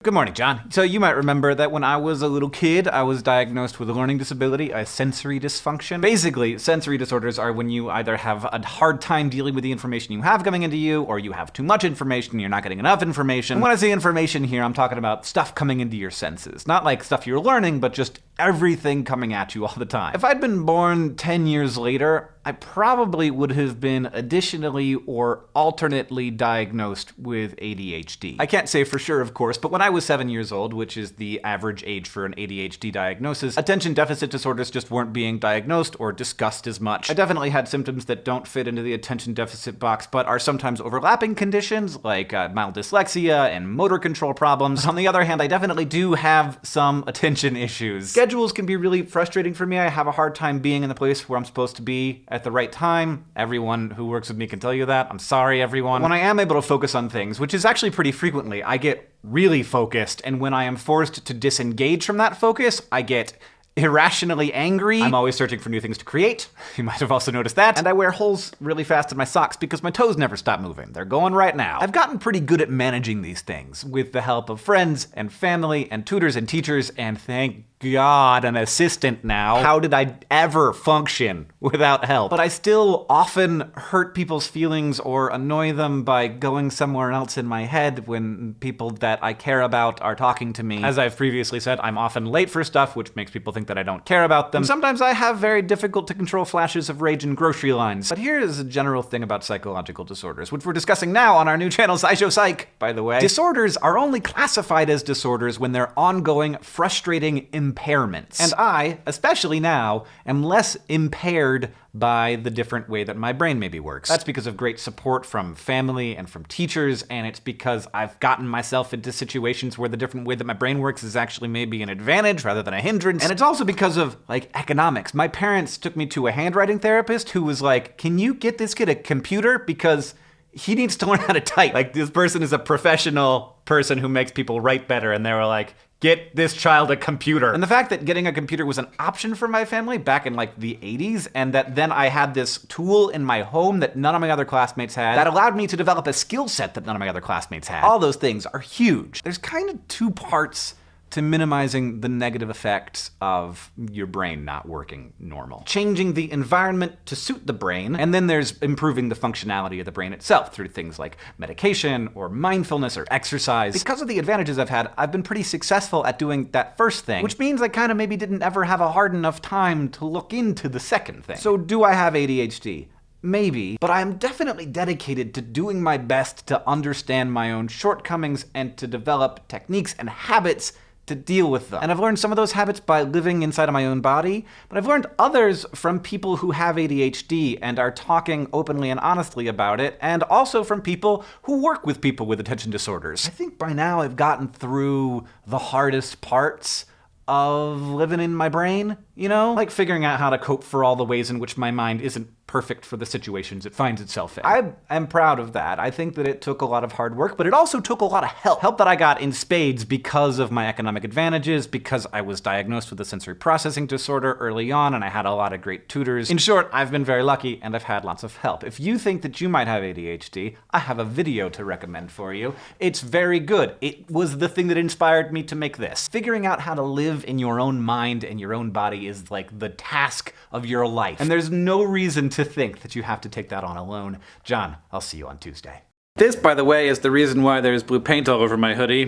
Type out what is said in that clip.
Good morning, John. So you might remember that when I was a little kid, I was diagnosed with a learning disability, a sensory dysfunction. Basically, sensory disorders are when you either have a hard time dealing with the information you have coming into you, or you have too much information, you're not getting enough information. And when I say information here, I'm talking about stuff coming into your senses. Not like stuff you're learning, but just everything coming at you all the time. If I'd been born 10 years later, I probably would have been additionally or alternately diagnosed with ADHD. I can't say for sure, of course, but when I was 7 years old, which is the average age for an ADHD diagnosis, attention deficit disorders just weren't being diagnosed or discussed as much. I definitely had symptoms that don't fit into the attention deficit box, but are sometimes overlapping conditions like mild dyslexia and motor control problems. On the other hand, I definitely do have some attention issues. Schedules can be really frustrating for me. I have a hard time being in the place where I'm supposed to be at the right time. Everyone who works with me can tell you that. I'm sorry, everyone. When I am able to focus on things, which is actually pretty frequently, I get really focused, and when I am forced to disengage from that focus, I get irrationally angry. I'm always searching for new things to create. You might have also noticed that. And I wear holes really fast in my socks because my toes never stop moving. They're going right now. I've gotten pretty good at managing these things with the help of friends and family and tutors and teachers, and thank God, an assistant now. How did I ever function without help? But I still often hurt people's feelings or annoy them by going somewhere else in my head when people that I care about are talking to me. As I've previously said, I'm often late for stuff, which makes people think that I don't care about them. And sometimes I have very difficult to control flashes of rage in grocery lines. But here is a general thing about psychological disorders, which we're discussing now on our new channel, SciShow Psych, by the way. Disorders are only classified as disorders when they're ongoing, frustrating impairments. And I, especially now, am less impaired by the different way that my brain maybe works. That's because of great support from family and from teachers, and it's because I've gotten myself into situations where the different way that my brain works is actually maybe an advantage rather than a hindrance. And it's also because of, like, economics. My parents took me to a handwriting therapist who was like, "Can you get this kid a computer? Because he needs to learn how to type." Like, this person is a professional person who makes people write better, and they were like, "Get this child a computer." And the fact that getting a computer was an option for my family back in like the 80s, and that then I had this tool in my home that none of my other classmates had, that allowed me to develop a skill set that none of my other classmates had. All those things are huge. There's kind of two parts to minimizing the negative effects of your brain not working normal. Changing the environment to suit the brain, and then there's improving the functionality of the brain itself through things like medication or mindfulness or exercise. Because of the advantages I've had, I've been pretty successful at doing that first thing, which means I kind of maybe didn't ever have a hard enough time to look into the second thing. So do I have ADHD? Maybe, but I'm definitely dedicated to doing my best to understand my own shortcomings and to develop techniques and habits to deal with them. And I've learned some of those habits by living inside of my own body, but I've learned others from people who have ADHD and are talking openly and honestly about it, and also from people who work with people with attention disorders. I think by now I've gotten through the hardest parts of living in my brain, you know? Like figuring out how to cope for all the ways in which my mind isn't perfect for the situations it finds itself in. I am proud of that. I think that it took a lot of hard work, but it also took a lot of help. Help that I got in spades because of my economic advantages, because I was diagnosed with a sensory processing disorder early on, and I had a lot of great tutors. In short, I've been very lucky, and I've had lots of help. If you think that you might have ADHD, I have a video to recommend for you. It's very good. It was the thing that inspired me to make this. Figuring out how to live in your own mind and your own body is like the task of your life. And there's no reason to think that you have to take that on alone. John, I'll see you on Tuesday. This, by the way, is the reason why there's blue paint all over my hoodie.